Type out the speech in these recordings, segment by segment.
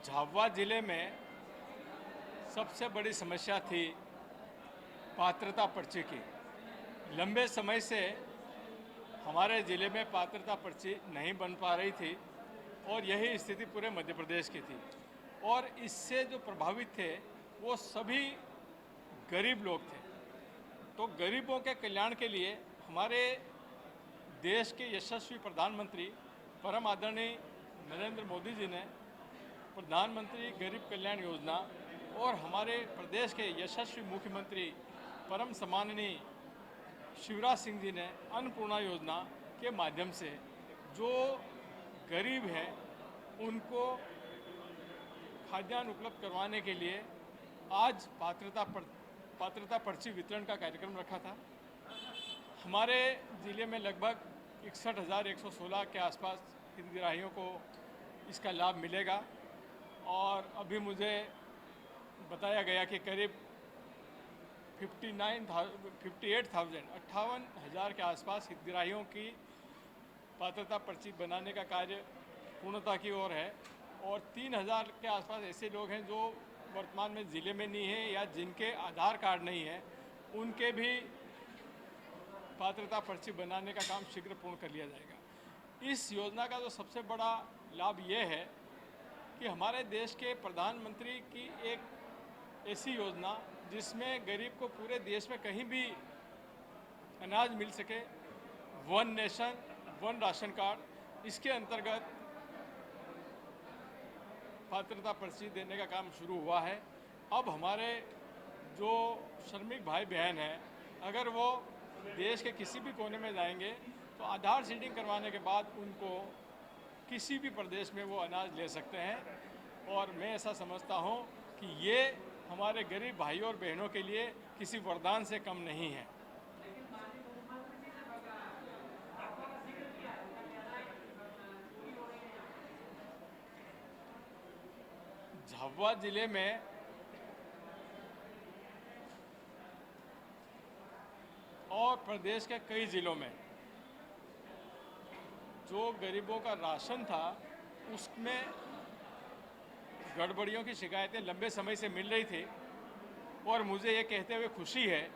झाबुआ जिले में सबसे बड़ी समस्या थी पात्रता पर्ची की। लंबे समय से हमारे ज़िले में पात्रता पर्ची नहीं बन पा रही थी और यही स्थिति पूरे मध्य प्रदेश की थी। और इससे जो प्रभावित थे वो सभी गरीब लोग थे। तो गरीबों के कल्याण के लिए हमारे देश के यशस्वी प्रधानमंत्री परम आदरणीय नरेंद्र मोदी जी ने प्रधानमंत्री गरीब कल्याण योजना और हमारे प्रदेश के यशस्वी मुख्यमंत्री परम सम्माननीय शिवराज सिंह जी ने अन्नपूर्णा योजना के माध्यम से जो गरीब हैं उनको खाद्यान्न उपलब्ध करवाने के लिए आज पात्रता पर्ची वितरण का कार्यक्रम रखा था। हमारे ज़िले में लगभग 61,116 के आसपास हितग्राहियों को इसका लाभ मिलेगा और अभी मुझे बताया गया कि करीब 58,000 के आसपास हितग्राहियों की पात्रता पर्ची बनाने का कार्य पूर्णता की ओर है और 3,000 के आसपास ऐसे लोग हैं जो वर्तमान में ज़िले में नहीं हैं या जिनके आधार कार्ड नहीं है, उनके भी पात्रता पर्ची बनाने का काम शीघ्र पूर्ण कर लिया जाएगा। इस योजना का जो सबसे बड़ा लाभ ये है कि हमारे देश के प्रधानमंत्री की एक ऐसी योजना जिसमें गरीब को पूरे देश में कहीं भी अनाज मिल सके, one nation one ration card, इसके अंतर्गत पात्रता पर्ची देने का काम शुरू हुआ है। अब हमारे जो श्रमिक भाई बहन हैं, अगर वो देश के किसी भी कोने में जाएंगे तो आधार सीडिंग करवाने के बाद उनको किसी भी प्रदेश में वो अनाज ले सकते हैं। और मैं ऐसा समझता हूँ कि ये हमारे गरीब भाइयों और बहनों के लिए किसी वरदान से कम नहीं है। झाबुआ जिले में और प्रदेश के कई ज़िलों में जो गरीबों का राशन था उसमें गड़बड़ियों की शिकायतें लंबे समय से मिल रही थी और मुझे ये कहते हुए खुशी है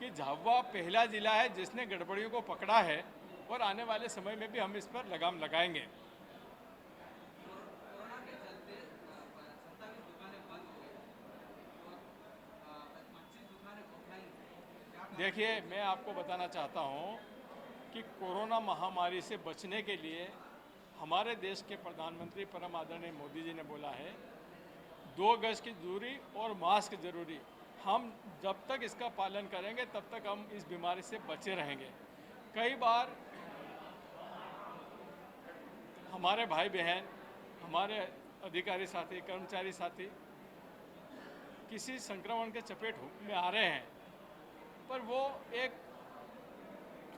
कि झाबुआ पहला ज़िला है जिसने गड़बड़ियों को पकड़ा है और आने वाले समय में भी हम इस पर लगाम लगाएंगे। देखिए, मैं आपको बताना चाहता हूँ कि कोरोना महामारी से बचने के लिए हमारे देश के प्रधानमंत्री परम आदरणीय मोदी जी ने बोला है 2 गज की दूरी और मास्क जरूरी। हम जब तक इसका पालन करेंगे तब तक हम इस बीमारी से बचे रहेंगे। कई बार हमारे भाई बहन, हमारे अधिकारी साथी, कर्मचारी साथी किसी संक्रमण के चपेट में आ रहे हैं, पर वो एक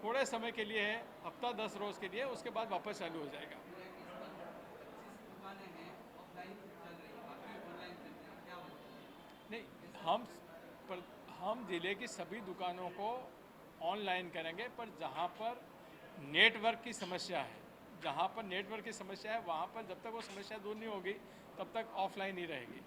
थोड़े समय के लिए है, हफ्ता 10 रोज़ के लिए, उसके बाद वापस चालू हो जाएगा। नहीं, हम ज़िले की सभी दुकानों को ऑनलाइन करेंगे, पर जहाँ पर नेटवर्क की समस्या है, वहाँ पर जब तक वो समस्या दूर नहीं होगी तब तक ऑफलाइन ही रहेगी।